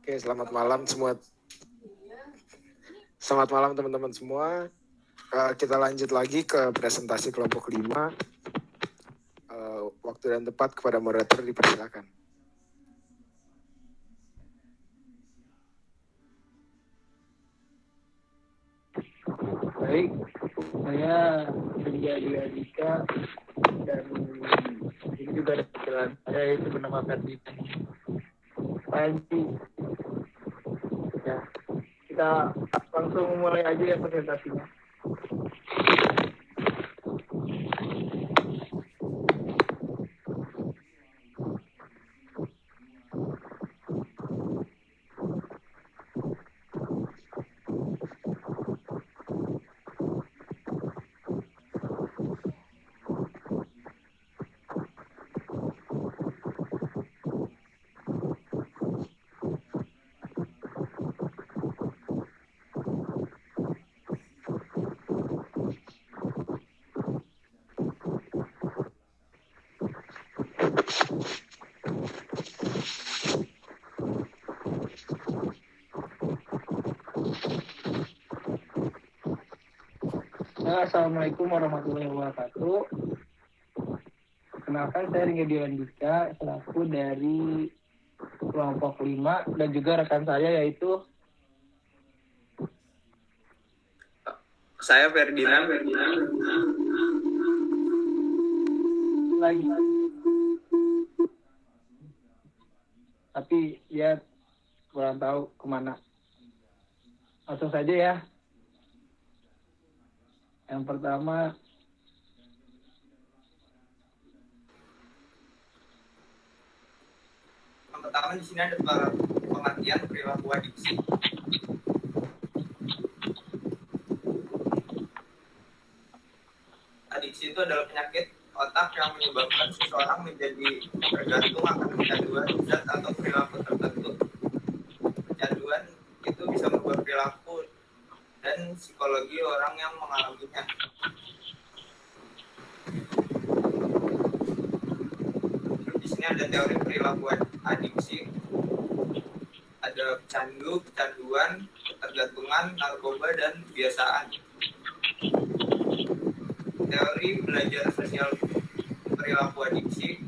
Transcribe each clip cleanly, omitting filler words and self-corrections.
Oke, selamat malam semua. Selamat malam teman-teman semua. Kita lanjut lagi ke presentasi kelompok 5. Waktu dan tempat kepada moderator dipersilakan. Baik, saya Ria Dika dan ini juga ada panggilan saya yaitu bernama Ferdinand Panji. Ya, kita langsung mulai aja ya presentasinya. Assalamualaikum warahmatullahi wabarakatuh. Perkenalkan, saya Ria Dika selaku dari kelompok 5 dan juga rekan saya yaitu saya Ferdinand. Lagi. Tapi dia kurang tahu kemana. Langsung saja ya. Yang pertama, di sini ada pengertian perilaku adiksi. Adiksi itu adalah penyakit otak yang menyebabkan seseorang menjadi tergantung akan kecanduan zat atau perilaku tertentu. Kecanduan itu bisa merubah perilaku dan psikologi orang yang mengalaminya. Di sini ada teori perilaku adiksi, ada pecandu, kecanduan, ketergantungan, narkoba, dan kebiasaan. Teori belajar sosial perilaku adiksi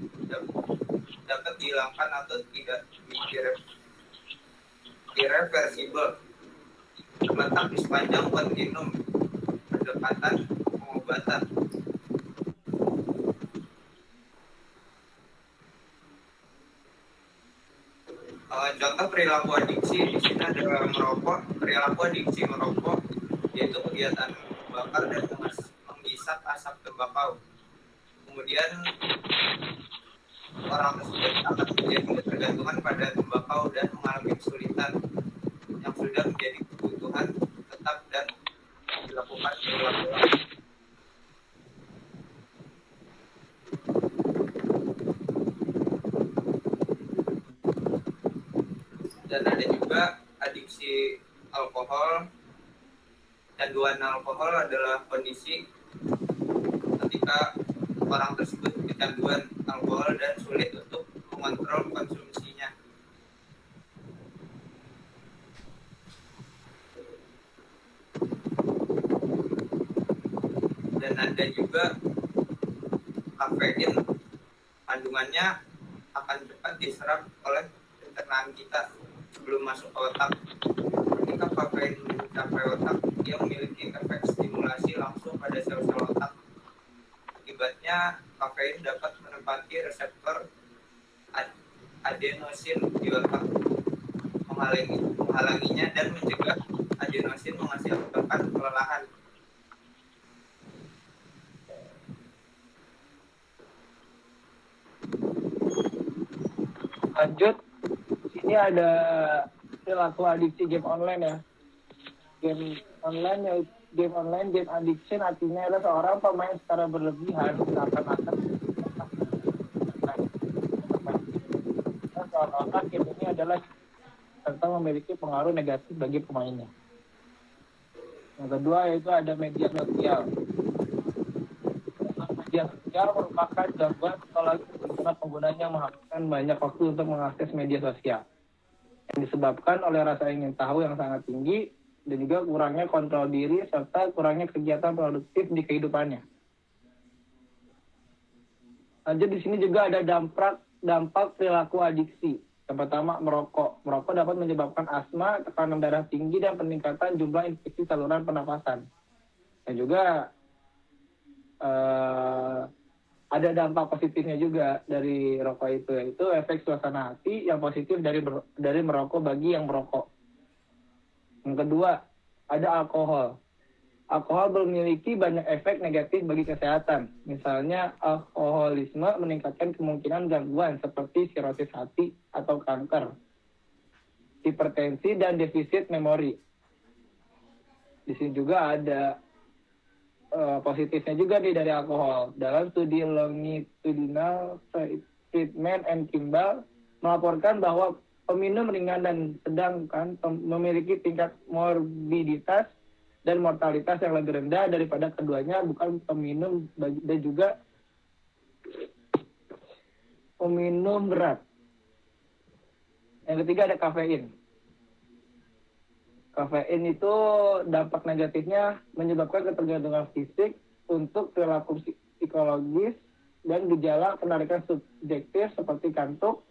dapat dihilangkan atau tidak irreversibel, terletak di sepanjang kontinum pendekatan pengobatan. Contoh perilaku adiksi di sini ada merokok. Perilaku adiksi merokok yaitu kegiatan membakar dan menghisap asap tembakau. Kemudian orang tersebut akan menjadi ketergantungan pada tembakau dan mengalami kesulitan yang sudah menjadi kebutuhan tetap dan dilakukan berulang-ulang. Dan ada juga adiksi alkohol. Canduan alkohol adalah kondisi ketika orang tersebut kecanduan alkohol dan sulit untuk mengontrol konsumsinya. Dan ada juga kafein, kandungannya akan cepat diserap oleh pencernaan kita sebelum masuk ke otak. Ketika kafein mencapai otak, dia memiliki efek stimulasi langsung pada sel-sel otak. Akibatnya, kafein dapat menempati reseptor adenosin di otak, menghalanginya dan mencegah adenosin menghasilkan kelelahan. lanjut, ini ada perilaku adiksi game online ya. Game online addiction artinya adalah seorang pemain secara berlebihan seakan-akan seolah-olah game ini adalah serta memiliki pengaruh negatif bagi pemainnya. Yang kedua yaitu ada media sosial. Media sosial merupakan gangguan psikologi di mana penggunanya menghabiskan banyak waktu untuk mengakses media sosial. yang disebabkan oleh rasa ingin tahu yang sangat tinggi dan juga kurangnya kontrol diri serta kurangnya kegiatan produktif di kehidupannya. Lanjut di sini juga ada dampak perilaku adiksi. Yang pertama, merokok. Merokok dapat menyebabkan asma, tekanan darah tinggi, dan peningkatan jumlah infeksi saluran pernapasan. Dan juga ada dampak positifnya juga dari rokok itu, yaitu efek suasana hati yang positif dari merokok bagi yang merokok. Yang kedua, ada alkohol. Alkohol memiliki banyak efek negatif bagi kesehatan. Misalnya, alkoholisme meningkatkan kemungkinan gangguan seperti sirosis hati atau kanker, hipertensi, dan defisit memori. Di sini juga ada positifnya juga nih dari alkohol. Dalam studi longitudinal treatment and Kimball melaporkan bahwa peminum ringan dan sedang memiliki tingkat morbiditas dan mortalitas yang lebih rendah daripada keduanya bukan peminum dan juga peminum berat. Yang ketiga ada kafein. Kafein itu dampak negatifnya menyebabkan ketergantungan fisik untuk perilaku psikologis dan gejala penarikan subjektif seperti kantuk,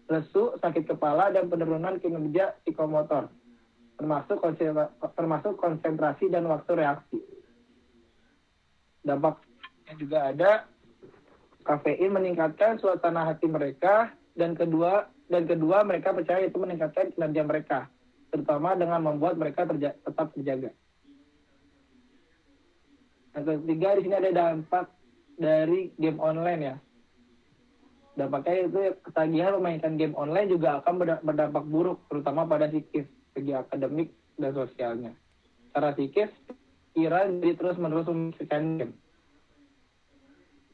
lesu, sakit kepala, dan penurunan kinerja psikomotor, termasuk konsentrasi dan waktu reaksi. Dampaknya juga ada kafein meningkatkan suasana hati mereka dan kedua mereka percaya itu meningkatkan kinerja mereka, terutama dengan membuat mereka tetap terjaga. Yang ketiga di sini ada dampak dari game online ya. Dampaknya itu ketagihan memainkan game online juga akan berdampak buruk, terutama pada psikis, segi akademik dan sosialnya. Secara psikis, kira jadi terus-menerus memikirkan game.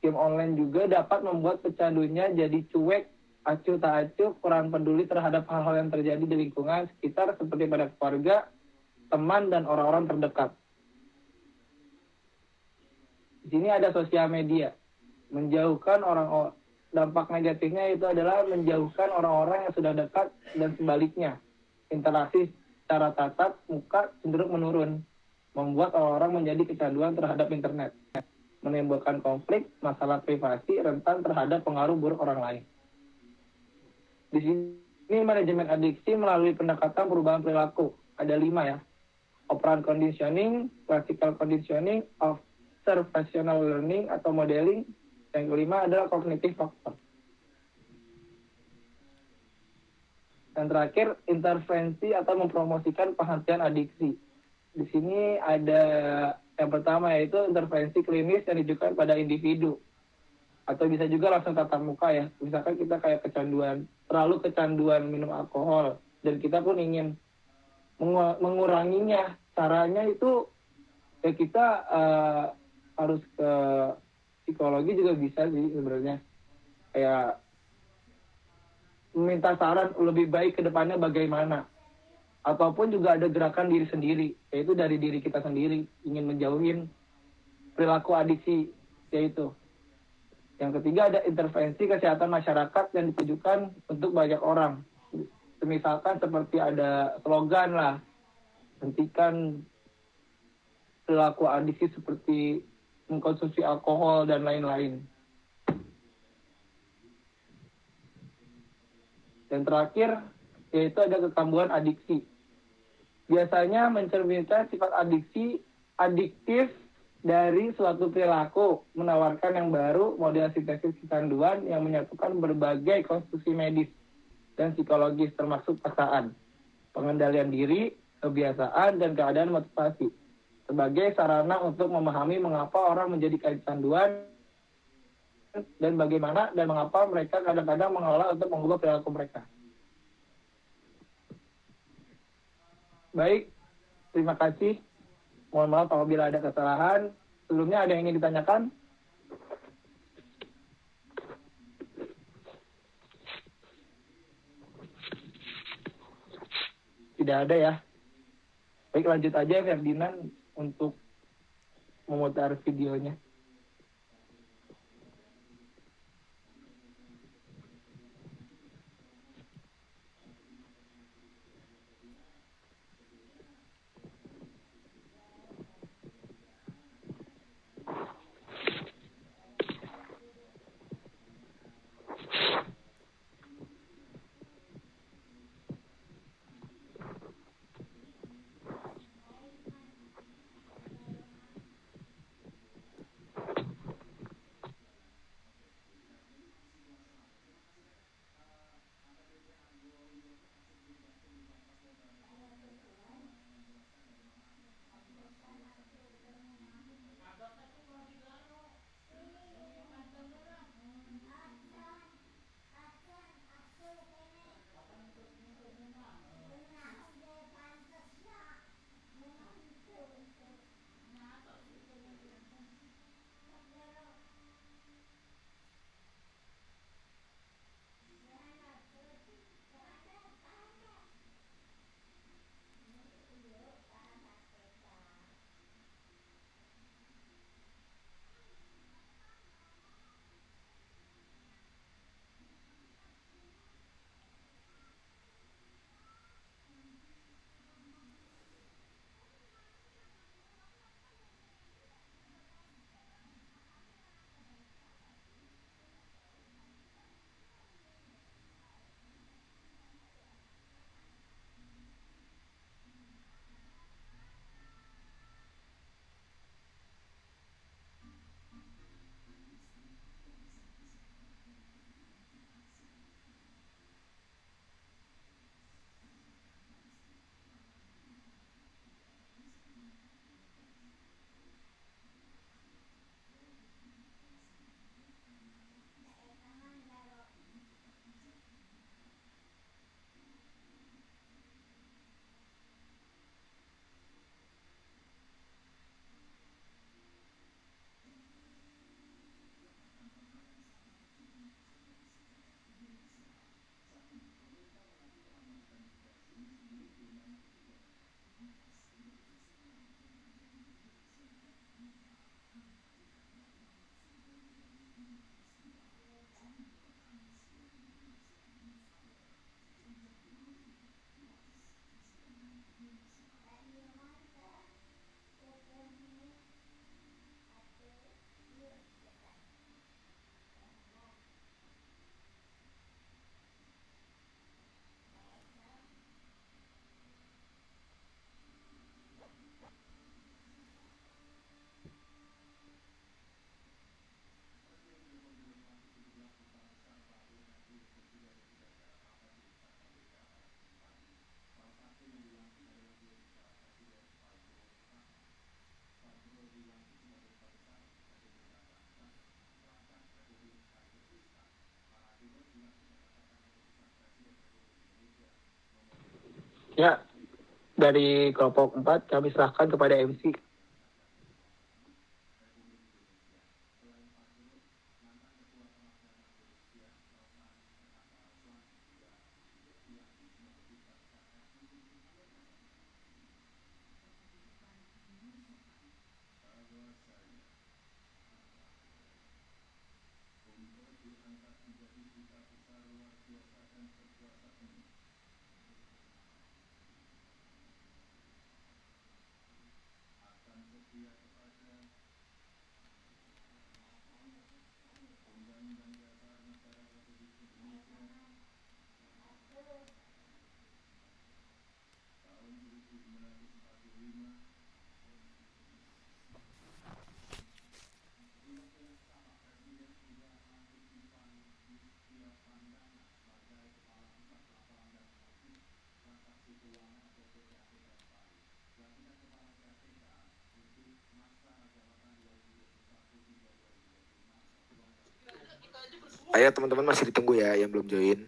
Game online juga dapat membuat pecandunya jadi cuek, acuh tak acuh, kurang peduli terhadap hal-hal yang terjadi di lingkungan sekitar seperti pada keluarga, teman, dan orang-orang terdekat. Di sini ada sosial media. Dampak negatifnya itu adalah menjauhkan orang-orang yang sudah dekat dan sebaliknya. Interaksi secara tatap muka cenderung menurun, membuat orang-orang menjadi kecanduan terhadap internet, menimbulkan konflik, masalah privasi, rentan terhadap pengaruh buruk orang lain. Di sini manajemen adiksi melalui pendekatan perubahan perilaku. Ada 5 ya. Operant conditioning, classical conditioning, observational learning atau modeling. Yang kelima adalah cognitive factor. Yang terakhir, intervensi atau mempromosikan penghentian adiksi. Di sini ada yang pertama yaitu intervensi klinis yang ditujukan pada individu. Atau bisa juga langsung tatap muka ya. Misalkan kita kayak terlalu kecanduan minum alkohol, dan kita pun ingin menguranginya. Caranya itu ya kita harus ke psikologi juga bisa sih sebenarnya. Kayak meminta saran lebih baik ke depannya bagaimana. Ataupun juga ada gerakan diri sendiri, yaitu dari diri kita sendiri, ingin menjauhin perilaku adiksi, yaitu. Yang ketiga ada intervensi kesehatan masyarakat yang ditujukan untuk banyak orang. Misalkan seperti ada slogan lah, hentikan perilaku adiksi seperti mengkonsumsi alkohol dan lain-lain. Dan terakhir, yaitu ada kekambuhan adiksi. Biasanya mencerminkan sifat adiktif dari suatu perilaku, menawarkan yang baru, model sintesis kecanduan yang menyatukan berbagai konstruksi medis dan psikologis termasuk paksaan, pengendalian diri, kebiasaan, dan keadaan motivasi sebagai sarana untuk memahami mengapa orang menjadi kecanduan dan bagaimana dan mengapa mereka kadang-kadang mengolah untuk mengubah perilaku mereka. Baik, terima kasih. Mohon maaf apabila ada kesalahan. Sebelumnya ada yang ingin ditanyakan? Tidak ada ya. Baik, lanjut aja Ferdinand untuk memutar videonya. Ya, dari kelompok 4 kami serahkan kepada MC. Ayo teman-teman masih ditunggu ya yang belum join.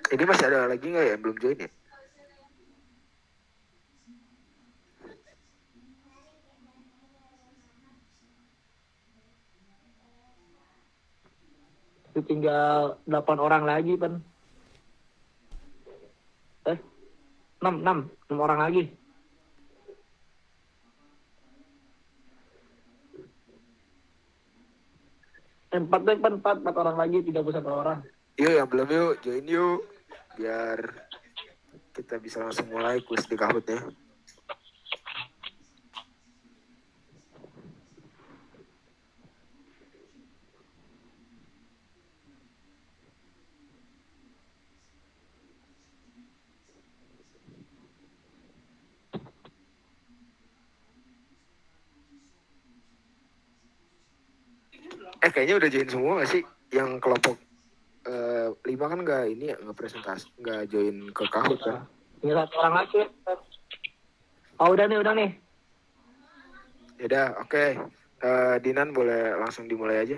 Ini masih ada lagi nggak ya yang belum join ya? Itu tinggal 8 orang lagi, Pan. 6 orang lagi. 4 orang lagi, 31 orang. Yuk yang belum yuk join yuk biar kita bisa langsung mulai kuis di Kahoot ya. Kayaknya udah join semua gak sih yang kelompok 5 kan nggak ini ya, nggak presentasi, nggak join ke Kahoot kan? Tinggal 1 orang lagi. Oh udah nih. Yaudah, oke. Dinan boleh langsung dimulai aja.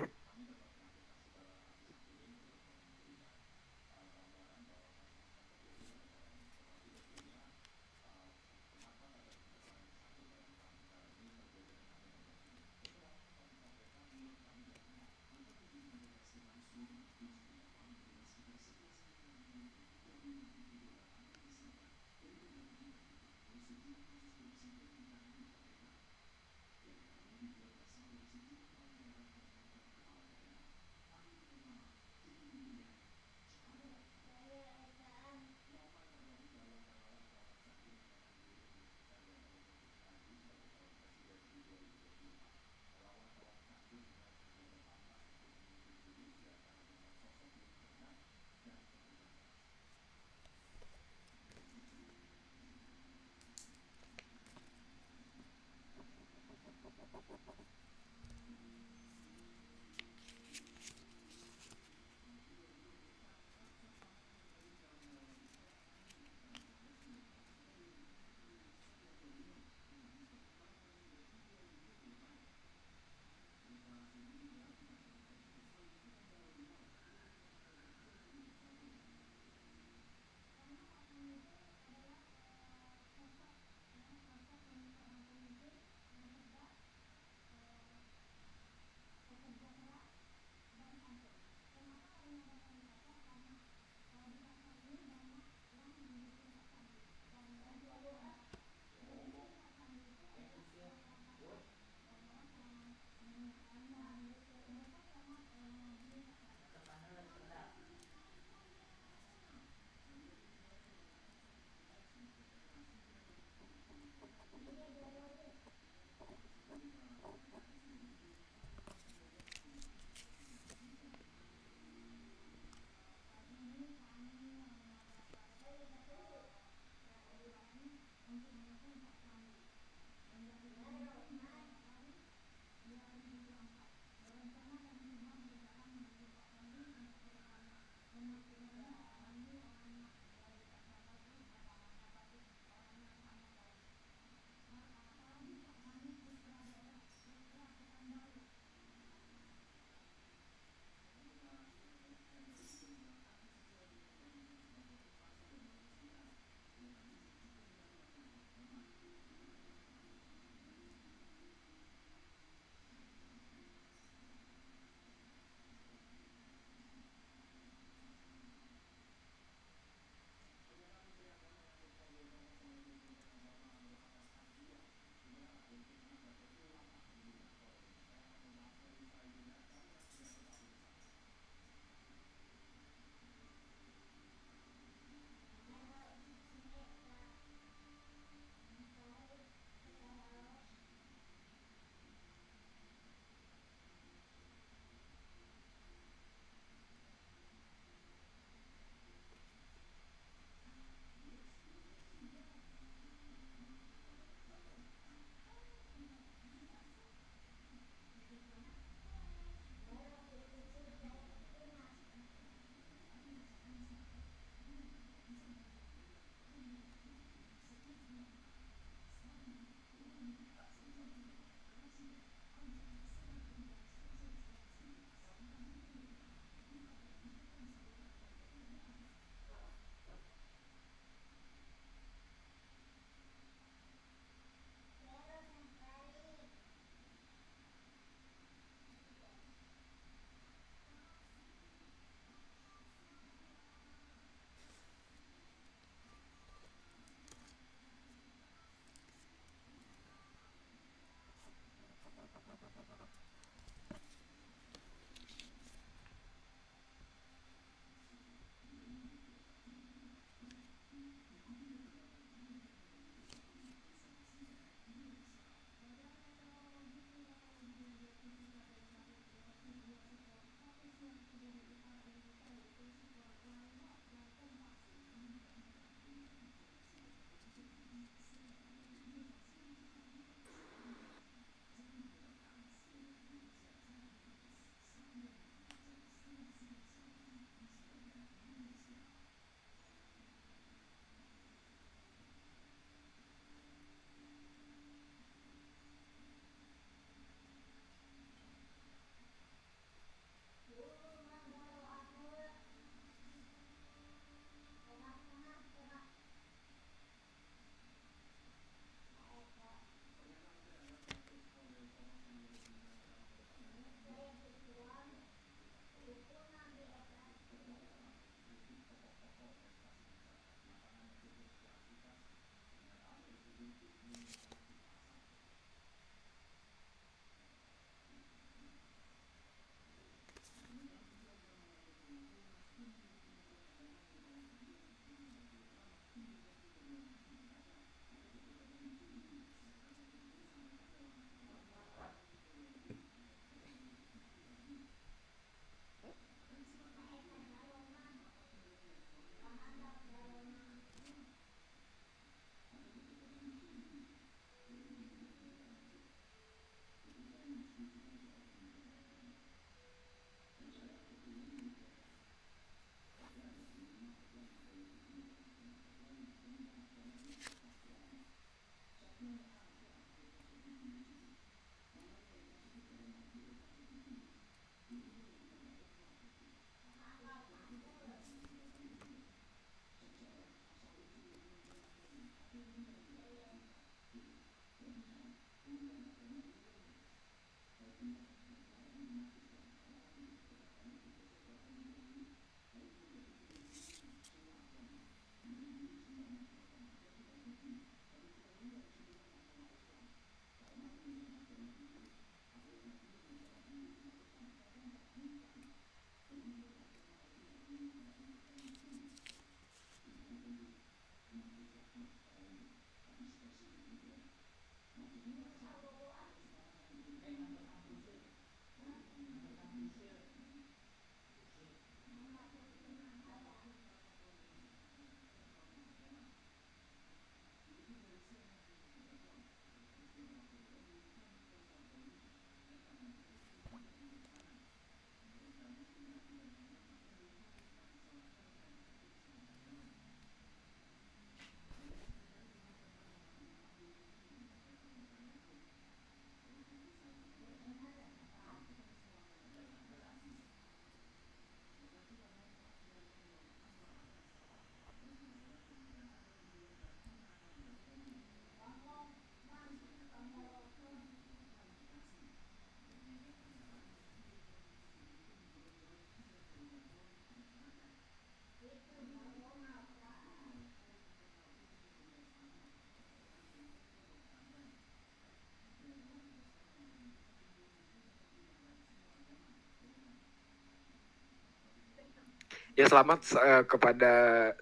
Ya selamat kepada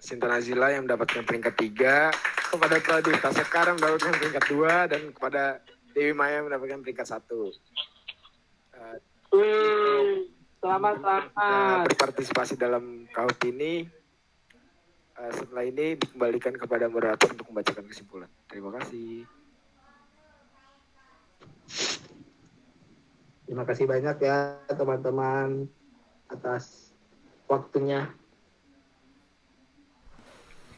Sinta Nazila yang mendapatkan peringkat 3, kepada Pradita Sekar yang mendapatkan peringkat 2, dan kepada Dewi Maya yang mendapatkan peringkat 1. Selamat. Berpartisipasi dalam Kahoot ini. Setelah ini dikembalikan kepada moderator untuk membacakan kesimpulan. Terima kasih. Terima kasih banyak ya teman-teman atas waktunya.